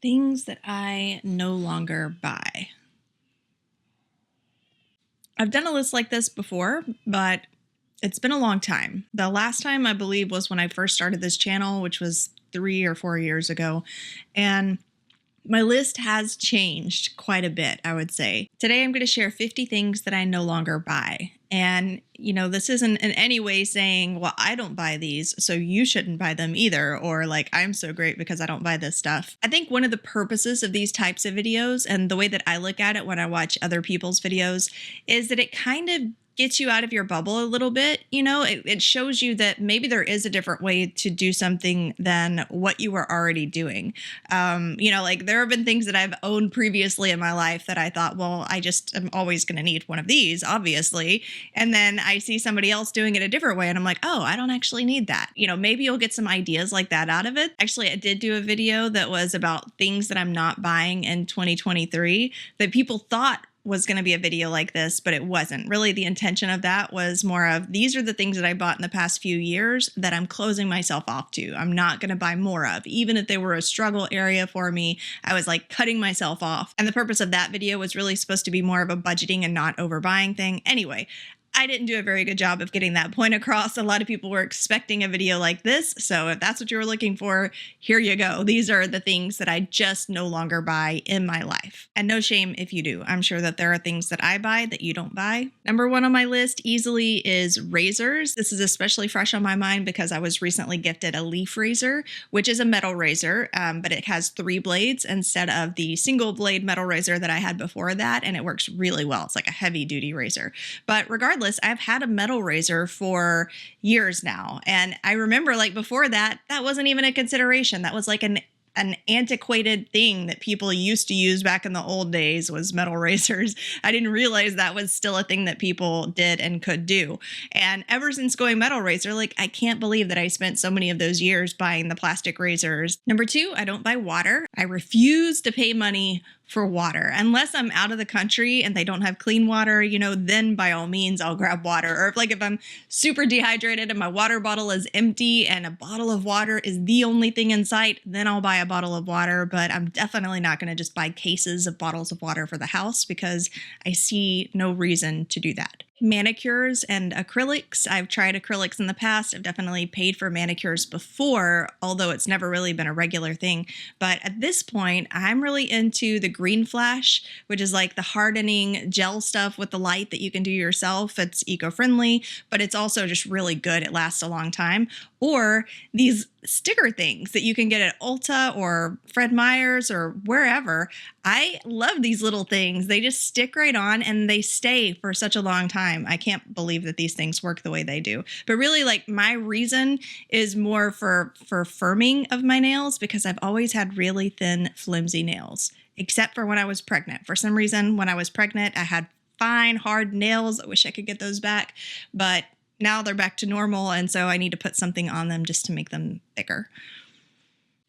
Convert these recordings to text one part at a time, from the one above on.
Things that I no longer buy. I've done a list like this before, but it's been a long time. The last time I believe was when I first started this channel, which was 3 or 4 years ago. And my list has changed quite a bit, I would say. Today, I'm going to share 50 things that I no longer buy. And, this isn't in any way saying, well, I don't buy these, so you shouldn't buy them either. Or like, I'm so great because I don't buy this stuff. I think one of the purposes of these types of videos and the way that I look at it when I watch other people's videos is that it kind of gets you out of your bubble a little bit. It shows you that maybe there is a different way to do something than what you were already doing. Like there have been things that I've owned previously in my life that I thought, well, I just am always going to need one of these, obviously. And then I see somebody else doing it a different way and I'm like, oh, I don't actually need that. Maybe you'll get some ideas like that out of it. Actually, I did do a video that was about things that I'm not buying in 2023 that people thought was going to be a video like this, but it wasn't. Really, the intention of that was more of, these are the things that I bought in the past few years that I'm closing myself off to. I'm not going to buy more of. Even if they were a struggle area for me, I was like cutting myself off. And the purpose of that video was really supposed to be more of a budgeting and not overbuying thing. Anyway, I didn't do a very good job of getting that point across. A lot of people were expecting a video like this. So if that's what you were looking for, here you go. These are the things that I just no longer buy in my life. And no shame if you do. I'm sure that there are things that I buy that you don't buy. Number one on my list easily is razors. This is especially fresh on my mind because I was recently gifted a leaf razor, which is a metal razor, but it has 3 blades instead of the single blade metal razor that I had before that. And it works really well. It's like a heavy duty razor. But regardless, I've had a metal razor for years now. And I remember like before that wasn't even a consideration. That was like an antiquated thing that people used to use back in the old days was metal razors. I didn't realize that was still a thing that people did and could do. And ever since going metal razor, like I can't believe that I spent so many of those years buying the plastic razors. Number 2, I don't buy water. I refuse to pay money for water. Unless I'm out of the country and they don't have clean water, then by all means I'll grab water. Or if I'm super dehydrated and my water bottle is empty and a bottle of water is the only thing in sight, then I'll buy a bottle of water. But I'm definitely not going to just buy cases of bottles of water for the house because I see no reason to do that. Manicures and acrylics. I've tried acrylics in the past. I've definitely paid for manicures before, although it's never really been a regular thing. But at this point, I'm really into the green flash, which is like the hardening gel stuff with the light that you can do yourself. It's eco-friendly, but it's also just really good. It lasts a long time. Or these sticker things that you can get at Ulta or Fred Meyer's or wherever. I love these little things. They just stick right on and they stay for such a long time. I can't believe that these things work the way they do. But really, like, my reason is more for firming of my nails because I've always had really thin, flimsy nails, except for when I was pregnant. For some reason, when I was pregnant, I had fine, hard nails. I wish I could get those back, but now they're back to normal, and so I need to put something on them just to make them thicker.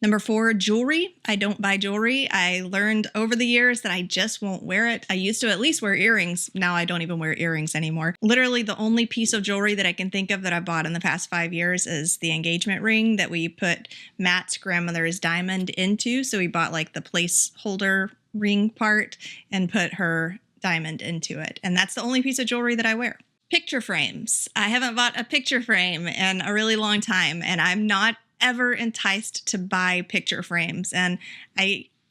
Number 4, jewelry. I don't buy jewelry. I learned over the years that I just won't wear it. I used to at least wear earrings. Now I don't even wear earrings anymore. Literally the only piece of jewelry that I can think of that I bought in the past 5 years is the engagement ring that we put Matt's grandmother's diamond into. So we bought like the placeholder ring part and put her diamond into it. And that's the only piece of jewelry that I wear. Picture frames. I haven't bought a picture frame in a really long time, and I'm not ever enticed to buy picture frames. And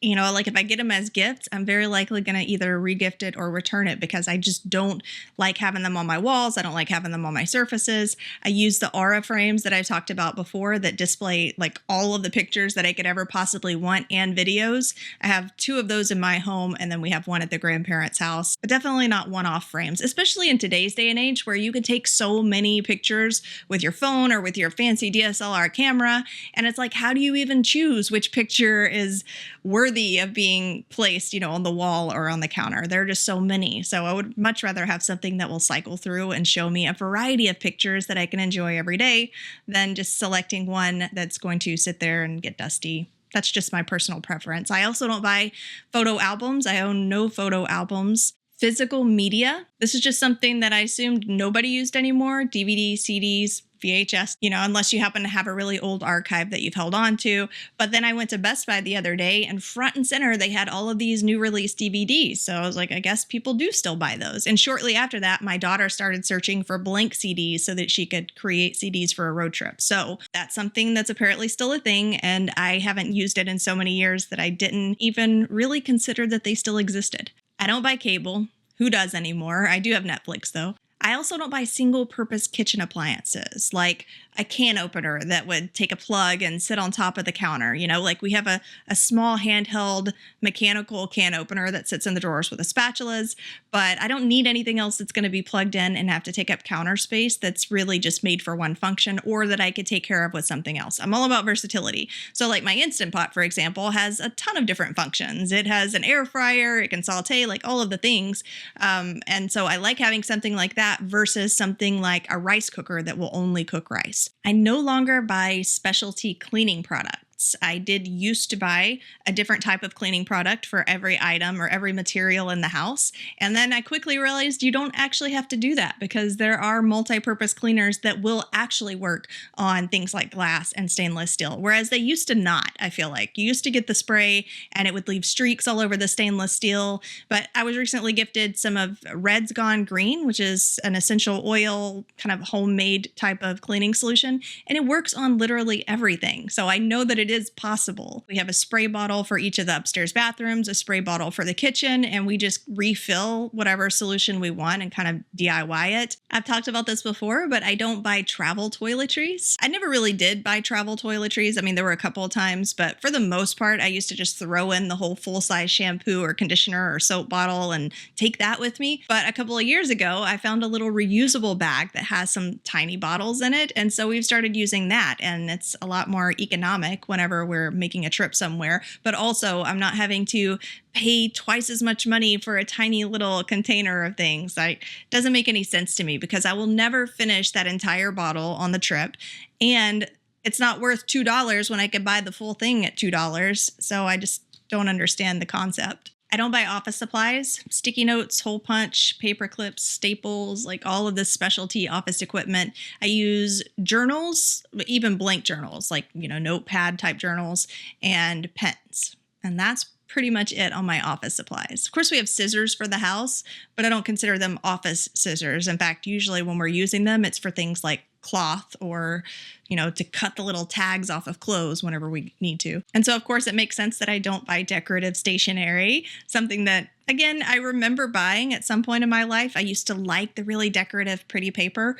if I get them as gifts, I'm very likely going to either regift it or return it because I just don't like having them on my walls. I don't like having them on my surfaces. I use the Aura frames that I've talked about before that display like all of the pictures that I could ever possibly want and videos. I have 2 of those in my home, and then we have one at the grandparents' house, but definitely not one-off frames, especially in today's day and age where you can take so many pictures with your phone or with your fancy DSLR camera. And it's like, how do you even choose which picture is worthy of being placed, on the wall or on the counter? There are just so many. So I would much rather have something that will cycle through and show me a variety of pictures that I can enjoy every day than just selecting one that's going to sit there and get dusty. That's just my personal preference. I also don't buy photo albums. I own no photo albums. Physical media. This is just something that I assumed nobody used anymore. DVDs, CDs, VHS, unless you happen to have a really old archive that you've held on to. But then I went to Best Buy the other day, and front and center, they had all of these new release DVDs. So I was like, I guess people do still buy those. And shortly after that, my daughter started searching for blank CDs so that she could create CDs for a road trip. So that's something that's apparently still a thing. And I haven't used it in so many years that I didn't even really consider that they still existed. I don't buy cable. Who does anymore? I do have Netflix, though. I also don't buy single-purpose kitchen appliances, like a can opener that would take a plug and sit on top of the counter. Like we have a small handheld mechanical can opener that sits in the drawers with the spatulas, but I don't need anything else that's going to be plugged in and have to take up counter space that's really just made for one function, or that I could take care of with something else. I'm all about versatility. So like my Instant Pot, for example, has a ton of different functions. It has an air fryer, it can saute, like all of the things. And so I like having something like that versus something like a rice cooker that will only cook rice. I no longer buy specialty cleaning products. I did used to buy a different type of cleaning product for every item or every material in the house. And then I quickly realized you don't actually have to do that, because there are multi-purpose cleaners that will actually work on things like glass and stainless steel, whereas they used to not. I feel like you used to get the spray and it would leave streaks all over the stainless steel. But I was recently gifted some of Red's Gone Green, which is an essential oil kind of homemade type of cleaning solution. And it works on literally everything. So I know that it is possible. We have a spray bottle for each of the upstairs bathrooms, a spray bottle for the kitchen, and we just refill whatever solution we want and kind of DIY it. I've talked about this before, but I don't buy travel toiletries. I never really did buy travel toiletries. I mean, there were a couple of times, but for the most part, I used to just throw in the whole full-size shampoo or conditioner or soap bottle and take that with me. But a couple of years ago, I found a little reusable bag that has some tiny bottles in it. And so we've started using that, and it's a lot more economic whenever we're making a trip somewhere. But also, I'm not having to pay twice as much money for a tiny little container of things. It doesn't make any sense to me, because I will never finish that entire bottle on the trip. And it's not worth $2 when I could buy the full thing at $2. So I just don't understand the concept. I don't buy office supplies, sticky notes, hole punch, paper clips, staples, like all of this specialty office equipment. I use journals, even blank journals, like, notepad type journals, and pens. And that's pretty much it on my office supplies. Of course, we have scissors for the house, but I don't consider them office scissors. In fact, usually when we're using them, it's for things like cloth or, to cut the little tags off of clothes whenever we need to. And so, of course, it makes sense that I don't buy decorative stationery, something that, again, I remember buying at some point in my life. I used to like the really decorative, pretty paper,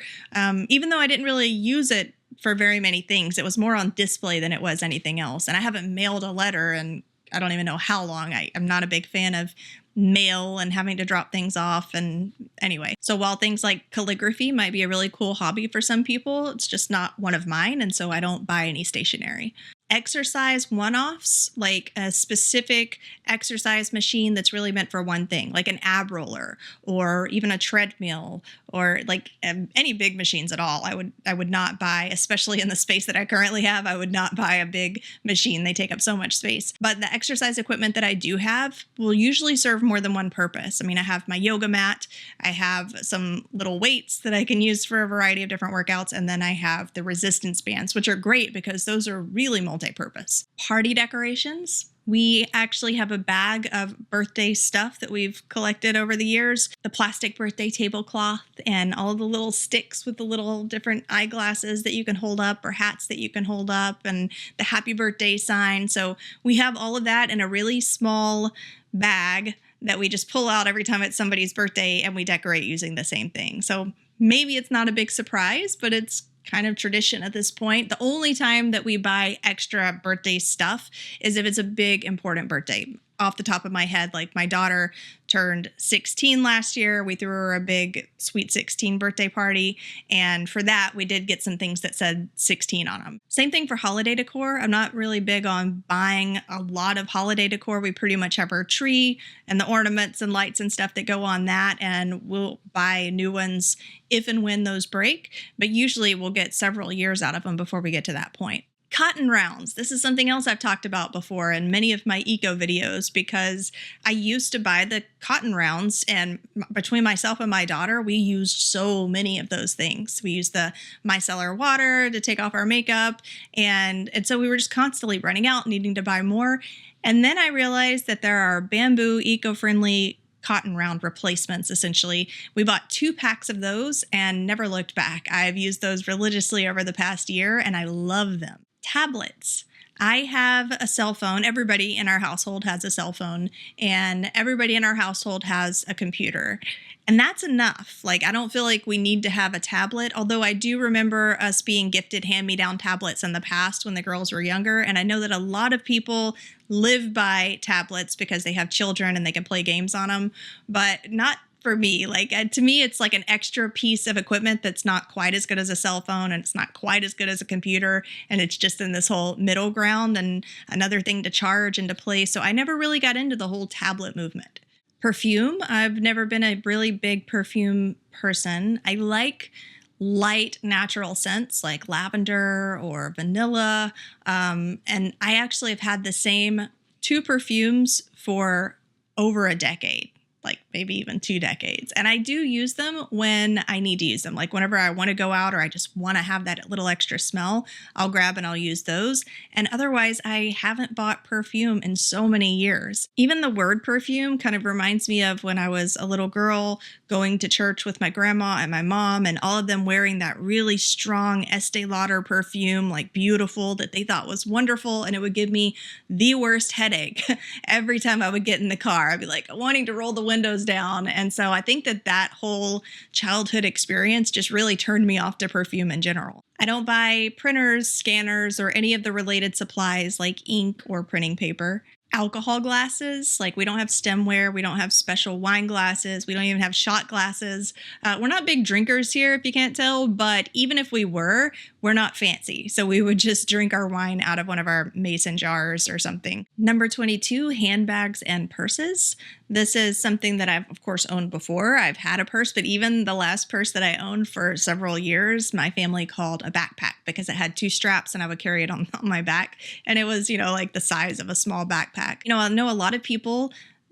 even though I didn't really use it for very many things. It was more on display than it was anything else. And I haven't mailed a letter in I don't even know how long. I'm not a big fan of mail and having to drop things off. And anyway, so while things like calligraphy might be a really cool hobby for some people, it's just not one of mine. And so I don't buy any stationery. Exercise one-offs, like a specific exercise machine that's really meant for one thing, like an ab roller or even a treadmill, or like any big machines at all. I would not buy, especially in the space that I currently have. I would not buy a big machine. They take up so much space. But the exercise equipment that I do have will usually serve more than one purpose. I mean, I have my yoga mat, I have some little weights that I can use for a variety of different workouts, and then I have the resistance bands, which are great because those are really multi-purpose. Party decorations. We actually have a bag of birthday stuff that we've collected over the years. The plastic birthday tablecloth and all the little sticks with the little different eyeglasses that you can hold up or hats that you can hold up, and the happy birthday sign. So we have all of that in a really small bag that we just pull out every time it's somebody's birthday, and we decorate using the same thing. So maybe it's not a big surprise, but it's kind of tradition at this point. The only time that we buy extra birthday stuff is if it's a big, important birthday. Off the top of my head, like my daughter turned 16 last year. We threw her a big sweet 16 birthday party. And for that, we did get some things that said 16 on them. Same thing for holiday decor. I'm not really big on buying a lot of holiday decor. We pretty much have our tree and the ornaments and lights and stuff that go on that. And we'll buy new ones if and when those break. But usually we'll get several years out of them before we get to that point. Cotton rounds. This is something else I've talked about before in many of my eco videos, because I used to buy the cotton rounds, and between myself and my daughter, we used so many of those things. We used the micellar water to take off our makeup, and so we were just constantly running out, needing to buy more. And then I realized that there are bamboo eco-friendly cotton round replacements. Essentially, we bought 2 packs of those and never looked back. I've used those religiously over the past year, and I love them. Tablets. I have a cell phone. Everybody in our household has a cell phone, and everybody in our household has a computer. And that's enough. Like, I don't feel like we need to have a tablet, although I do remember us being gifted hand-me-down tablets in the past when the girls were younger. And I know that a lot of people live by tablets because they have children and they can play games on them, but not for me. Like, to me, it's like an extra piece of equipment that's not quite as good as a cell phone, and it's not quite as good as a computer, and it's just in this whole middle ground and another thing to charge and to play. So I never really got into the whole tablet movement. Perfume. I've never been a really big perfume person. I like light natural scents like lavender or vanilla. And I actually have had the same 2 perfumes for over a decade, like maybe even 2 decades. And I do use them when I need to use them. Like whenever I want to go out or I just want to have that little extra smell, I'll grab and I'll use those. And otherwise, I haven't bought perfume in so many years. Even the word perfume kind of reminds me of when I was a little girl going to church with my grandma and my mom, and all of them wearing that really strong Estee Lauder perfume, like beautiful, that they thought was wonderful. And it would give me the worst headache every time I would get in the car. I'd be like wanting to roll the windows down. And so I think that whole childhood experience just really turned me off to perfume in general. I don't buy printers, scanners, or any of the related supplies like ink or printing paper. Alcohol glasses, like we don't have stemware, we don't have special wine glasses, we don't even have shot glasses. We're not big drinkers here, if you can't tell, but even if we were, we're not fancy. So we would just drink our wine out of one of our mason jars or something. Number 22, handbags and purses. This is something that I've, of course, owned before. I've had a purse, but even the last purse that I owned for several years, my family called a backpack because it had 2 straps and I would carry it on my back. And it was, like the size of a small backpack. I know a lot of people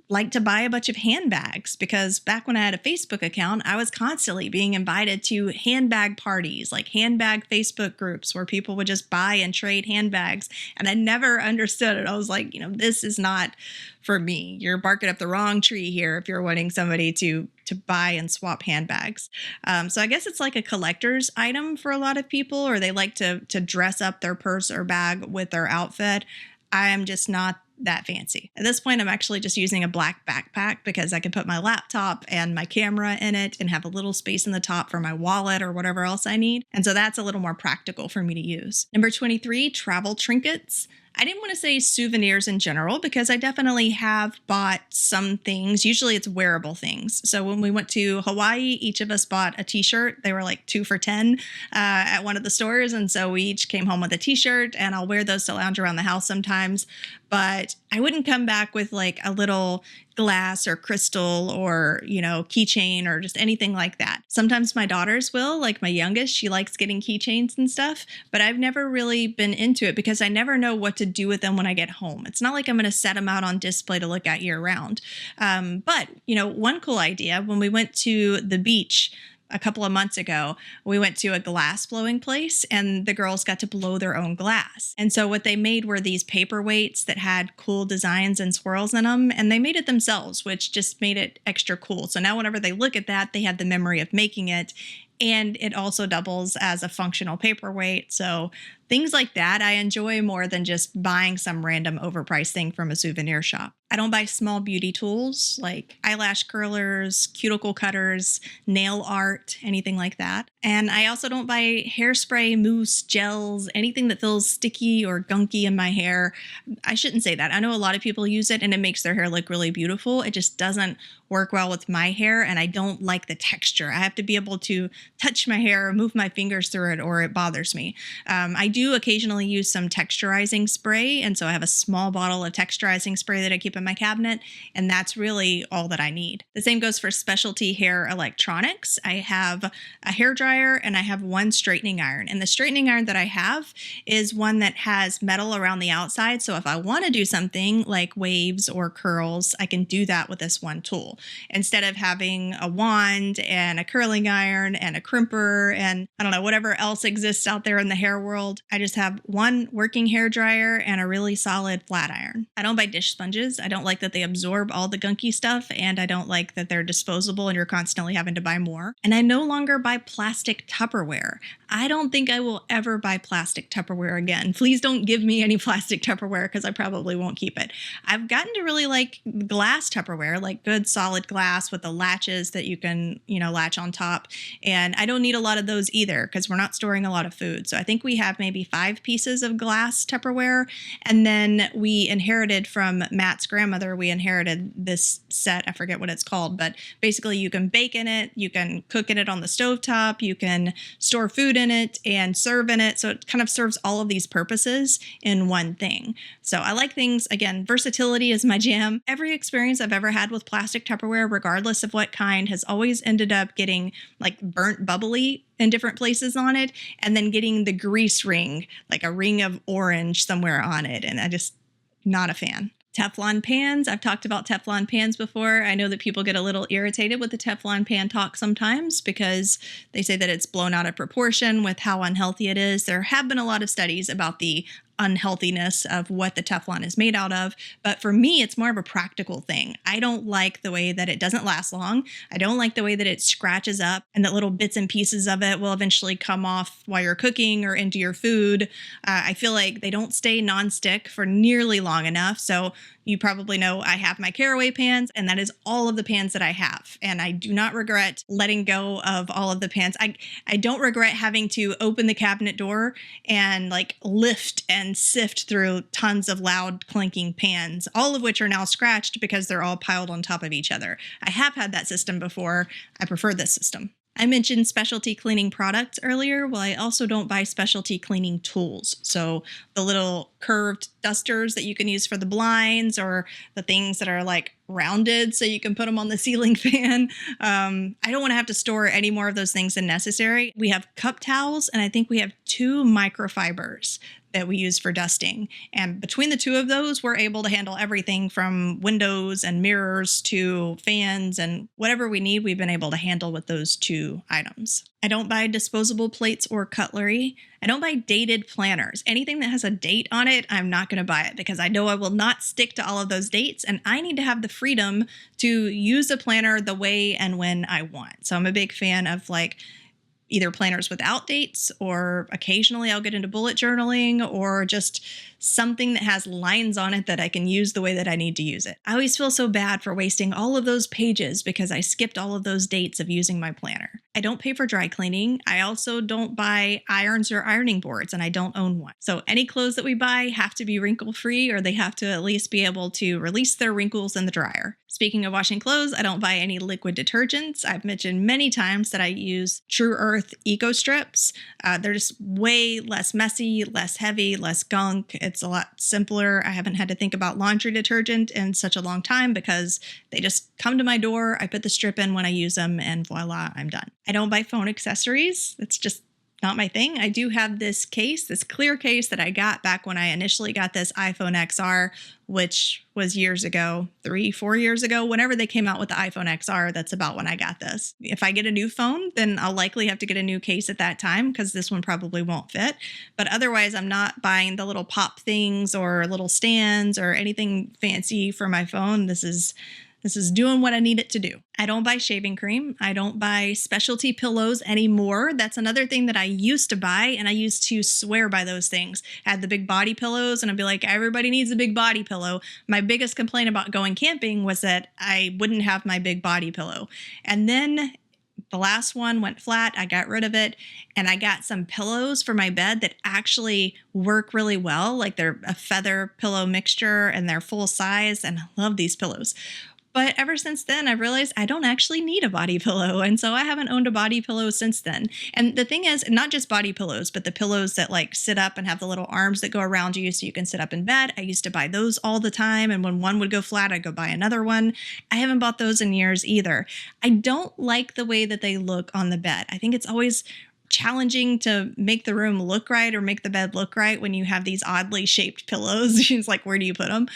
like to buy a bunch of handbags because back when I had a Facebook account, I was constantly being invited to handbag parties, like handbag Facebook groups where people would just buy and trade handbags. And I never understood it. I was like, this is not for me. You're barking up the wrong tree here if you're wanting somebody to buy and swap handbags. So I guess it's like a collector's item for a lot of people, or they like to dress up their purse or bag with their outfit. I am just not that fancy. At this point, I'm actually just using a black backpack because I can put my laptop and my camera in it and have a little space in the top for my wallet or whatever else I need. And so that's a little more practical for me to use. Number 23, travel trinkets. I didn't want to say souvenirs in general because I definitely have bought some things. Usually it's wearable things. So when we went to Hawaii, each of us bought a t-shirt. They were like 2 for $10 at one of the stores. And so we each came home with a t-shirt, and I'll wear those to lounge around the house sometimes. But I wouldn't come back with like a little glass or crystal or, keychain or just anything like that. Sometimes my daughters will, like my youngest, she likes getting keychains and stuff, but I've never really been into it because I never know what to do with them when I get home. It's not like I'm going to set them out on display to look at year round. But, one cool idea, when we went to the beach a couple of months ago, we went to a glass blowing place and the girls got to blow their own glass. And so what they made were these paperweights that had cool designs and swirls in them, and they made it themselves, which just made it extra cool. So now whenever they look at that, they have the memory of making it, and it also doubles as a functional paperweight. So things like that I enjoy more than just buying some random overpriced thing from a souvenir shop. I don't buy small beauty tools like eyelash curlers, cuticle cutters, nail art, anything like that. And I also don't buy hairspray, mousse, gels, anything that feels sticky or gunky in my hair. I shouldn't say that. I know a lot of people use it and it makes their hair look really beautiful. It just doesn't work well with my hair, and I don't like the texture. I have to be able to touch my hair, move my fingers through it, or it bothers me. I do occasionally use some texturizing spray, and so I have a small bottle of texturizing spray that I keep in my cabinet, and that's really all that I need. The same goes for specialty hair electronics. I have a hair dryer and I have one straightening iron, and the straightening iron that I have is one that has metal around the outside, so if I want to do something like waves or curls, I can do that with this one tool instead of having a wand and a curling iron and a crimper and I don't know, whatever else exists out there in the hair world. I just have one working hair dryer and a really solid flat iron. I don't buy dish sponges. I don't like that they absorb all the gunky stuff, and I don't like that they're disposable and you're constantly having to buy more. And I no longer buy plastic Tupperware. I don't think I will ever buy plastic Tupperware again. Please don't give me any plastic Tupperware because I probably won't keep it. I've gotten to really like glass Tupperware, like good solid glass with the latches that you can, latch on top. And I don't need a lot of those either because we're not storing a lot of food. So I think we have maybe 5 pieces of glass Tupperware. And then we inherited from Matt's grandmother, we inherited this set. I forget what it's called, but basically you can bake in it, you can cook in it on the stovetop, you can store food in it and serve in it. So it kind of serves all of these purposes in one thing. So I like things, again, versatility is my jam. Every experience I've ever had with plastic Tupperware, regardless of what kind, has always ended up getting like burnt bubbly in different places on it, and then getting the grease ring, like a ring of orange somewhere on it. And I just, not a fan. Teflon pans. I've talked about Teflon pans before. I know that people get a little irritated with the Teflon pan talk sometimes because they say that it's blown out of proportion with how unhealthy it is. There have been a lot of studies about the unhealthiness of what the Teflon is made out of. But for me, it's more of a practical thing. I don't like the way that it doesn't last long. I don't like the way that it scratches up and that little bits and pieces of it will eventually come off while you're cooking or into your food. I feel like they don't stay nonstick for nearly long enough. So you probably know I have my caraway pans, and that is all of the pans that I have. And I do not regret letting go of all of the pans. I don't regret having to open the cabinet door and like lift and sift through tons of loud clinking pans, all of which are now scratched because they're all piled on top of each other. I have had that system before. I prefer this system. I mentioned specialty cleaning products earlier. Well, I also don't buy specialty cleaning tools. So the little curved dusters that you can use for the blinds, or the things that are like rounded so you can put them on the ceiling fan. I don't want to have to store any more of those things than necessary. We have cup towels, and I think we have 2 microfibers that we use for dusting. And between the 2 of those, we're able to handle everything from windows and mirrors to fans, and whatever we need, we've been able to handle with those 2 items. I don't buy disposable plates or cutlery. I don't buy dated planners. Anything that has a date on it, I'm not going to buy it because I know I will not stick to all of those dates, and I need to have the freedom to use a planner the way and when I want. So I'm a big fan of like either planners without dates, or occasionally I'll get into bullet journaling, or just something that has lines on it that I can use the way that I need to use it. I always feel so bad for wasting all of those pages because I skipped all of those dates of using my planner. I don't pay for dry cleaning. I also don't buy irons or ironing boards, and I don't own one. So any clothes that we buy have to be wrinkle-free, or they have to at least be able to release their wrinkles in the dryer. Speaking of washing clothes, I don't buy any liquid detergents. I've mentioned many times that I use True Earth Eco Strips. They're just way less messy, less heavy, less gunk. It's a lot simpler. I haven't had to think about laundry detergent in such a long time because they just come to my door. I put the strip in when I use them, and voila, I'm done. I don't buy phone accessories. It's just not my thing. I do have this case, this clear case that I got back when I initially got this iPhone XR, which was years ago, 3-4 years ago. Whenever they came out with the iPhone XR, that's about when I got this. If I get a new phone, then I'll likely have to get a new case at that time because this one probably won't fit. But otherwise, I'm not buying the little pop things or little stands or anything fancy for my phone. This is doing what I need it to do. I don't buy shaving cream. I don't buy specialty pillows anymore. That's another thing that I used to buy, and I used to swear by those things. I had the big body pillows, and I'd be like, everybody needs a big body pillow. My biggest complaint about going camping was that I wouldn't have my big body pillow. And then the last one went flat. I got rid of it, and I got some pillows for my bed that actually work really well. Like they're a feather pillow mixture, and they're full size, and I love these pillows. But ever since then, I realized I don't actually need a body pillow. And so I haven't owned a body pillow since then. And the thing is, not just body pillows, but the pillows that like sit up and have the little arms that go around you so you can sit up in bed. I used to buy those all the time. And when one would go flat, I'd go buy another one. I haven't bought those in years either. I don't like the way that they look on the bed. I think it's always challenging to make the room look right or make the bed look right when you have these oddly shaped pillows. It's like, where do you put them?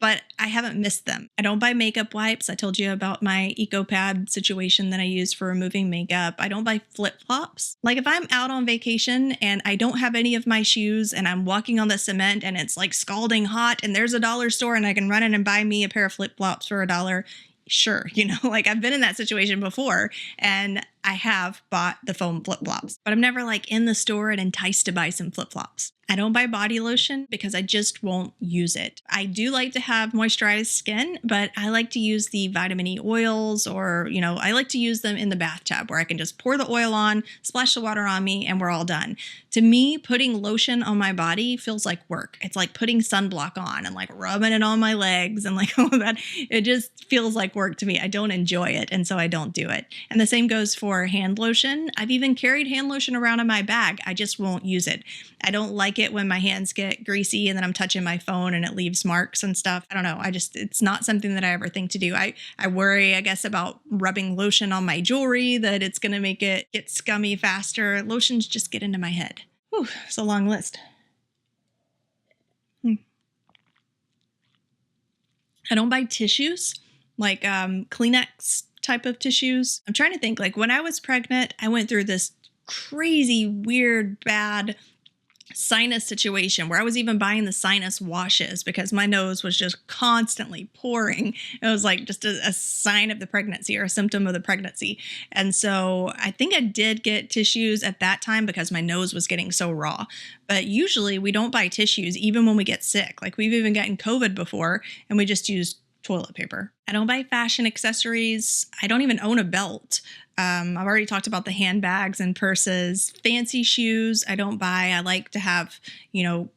But I haven't missed them. I don't buy makeup wipes. I told you about my EcoPad situation that I use for removing makeup. I don't buy flip-flops. Like if I'm out on vacation and I don't have any of my shoes and I'm walking on the cement and it's like scalding hot and there's a dollar store and I can run in and buy me a pair of flip-flops for $1, sure, like I've been in that situation before and I have bought the foam flip-flops, but I'm never like in the store and enticed to buy some flip-flops. I don't buy body lotion because I just won't use it. I do like to have moisturized skin, but I like to use the vitamin E oils or, I like to use them in the bathtub where I can just pour the oil on, splash the water on me, and we're all done. To me, putting lotion on my body feels like work. It's like putting sunblock on and like rubbing it on my legs and like all of that. It just feels like work to me. I don't enjoy it, and so I don't do it. And the same goes for hand lotion. I've even carried hand lotion around in my bag. I just won't use it. I don't like it when my hands get greasy and then I'm touching my phone and it leaves marks and stuff. I don't know. It's not something that I ever think to do. I worry, I guess, about rubbing lotion on my jewelry, that it's going to make it get scummy faster. Lotions just get into my head. Whew, it's a long list. I don't buy tissues, like Kleenex type of tissues. I'm trying to think, like when I was pregnant, I went through this crazy, weird, bad sinus situation where I was even buying the sinus washes because my nose was just constantly pouring. It was like just a sign of the pregnancy or a symptom of the pregnancy. And so I think I did get tissues at that time because my nose was getting so raw. But usually we don't buy tissues even when we get sick. Like we've even gotten COVID before and we just used toilet paper. I don't buy fashion accessories. I don't even own a belt. I've already talked about the handbags and purses. Fancy shoes I don't buy. I like to have,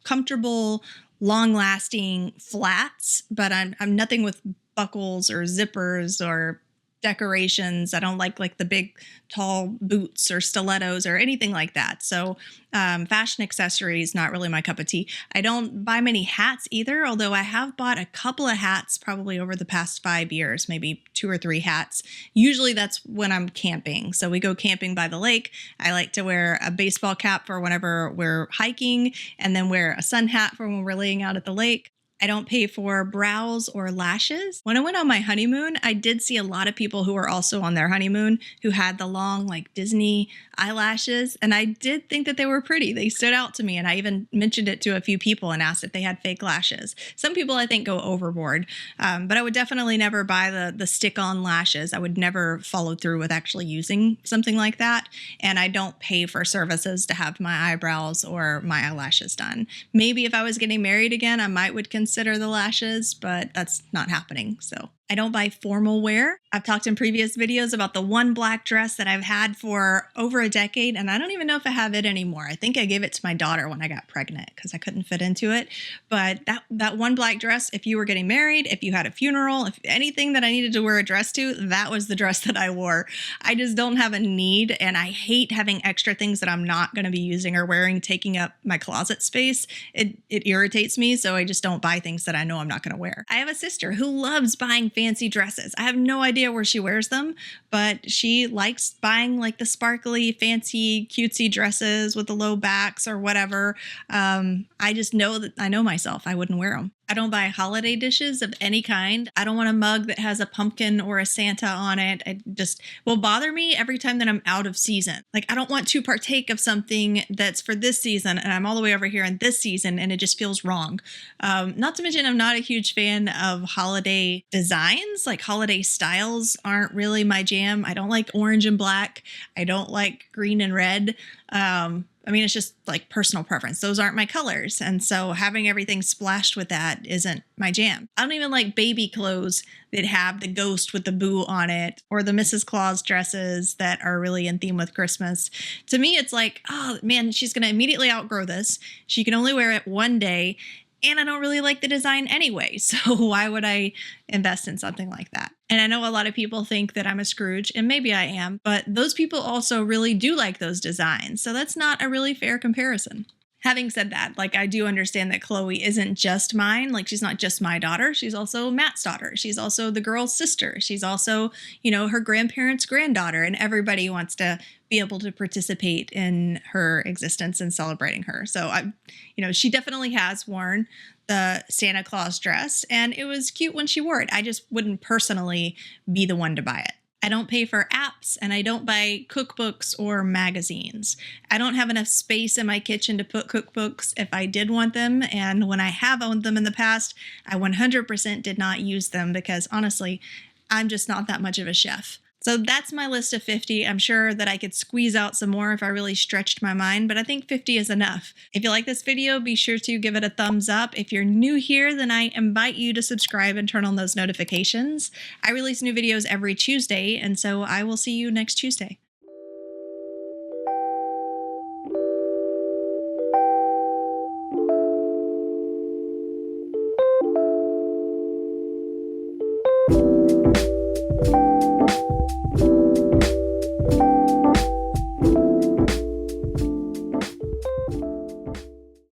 comfortable, long-lasting flats, but I'm nothing with buckles or zippers or decorations. I don't like the big tall boots or stilettos or anything like that. So fashion accessories, not really my cup of tea. I don't buy many hats either, although I have bought a couple of hats probably over the past 5 years, maybe 2 or 3 hats. Usually that's when I'm camping. So we go camping by the lake. I like to wear a baseball cap for whenever we're hiking and then wear a sun hat for when we're laying out at the lake. I don't pay for brows or lashes. When I went on my honeymoon, I did see a lot of people who were also on their honeymoon who had the long, Disney eyelashes. And I did think that they were pretty. They stood out to me. And I even mentioned it to a few people and asked if they had fake lashes. Some people, I think, go overboard. But I would definitely never buy the stick-on lashes. I would never follow through with actually using something like that. And I don't pay for services to have my eyebrows or my eyelashes done. Maybe if I was getting married again, I would consider the lashes, but that's not happening. So I don't buy formal wear. I've talked in previous videos about the one black dress that I've had for over a decade, and I don't even know if I have it anymore. I think I gave it to my daughter when I got pregnant because I couldn't fit into it. But that one black dress, if you were getting married, if you had a funeral, if anything that I needed to wear a dress to, that was the dress that I wore. I just don't have a need, and I hate having extra things that I'm not going to be using or wearing taking up my closet space. It irritates me, so I just don't buy things that I know I'm not going to wear. I have a sister who loves buying fancy dresses. I have no idea where she wears them, but she likes buying the sparkly, fancy, cutesy dresses with the low backs or whatever. I just know that I know myself. I wouldn't wear them. I don't buy holiday dishes of any kind. I don't want a mug that has a pumpkin or a Santa on it. It just will bother me every time that I'm out of season. I don't want to partake of something that's for this season and I'm all the way over here in this season and it just feels wrong. Not to mention, I'm not a huge fan of holiday designs. Holiday styles aren't really my jam. I don't like orange and black. I don't like green and red. It's just personal preference. Those aren't my colors. And so having everything splashed with that isn't my jam. I don't even like baby clothes that have the ghost with the boo on it or the Mrs. Claus dresses that are really in theme with Christmas. To me, it's oh man, she's going to immediately outgrow this. She can only wear it one day. And I don't really like the design anyway, so why would I invest in something like that? And I know a lot of people think that I'm a Scrooge, and maybe I am, but those people also really do like those designs, so that's not a really fair comparison. Having said that, like, I do understand that Chloe isn't just mine. Like, she's not just my daughter. She's also Matt's daughter. She's also the girl's sister. She's also, her grandparents' granddaughter. And everybody wants to be able to participate in her existence and celebrating her. So, she definitely has worn the Santa Claus dress. And it was cute when she wore it. I just wouldn't personally be the one to buy it. I don't pay for apps, and I don't buy cookbooks or magazines. I don't have enough space in my kitchen to put cookbooks if I did want them, and when I have owned them in the past, I 100% did not use them because, honestly, I'm just not that much of a chef. So that's my list of 50. I'm sure that I could squeeze out some more if I really stretched my mind, but I think 50 is enough. If you like this video, be sure to give it a thumbs up. If you're new here, then I invite you to subscribe and turn on those notifications. I release new videos every Tuesday, and so I will see you next Tuesday.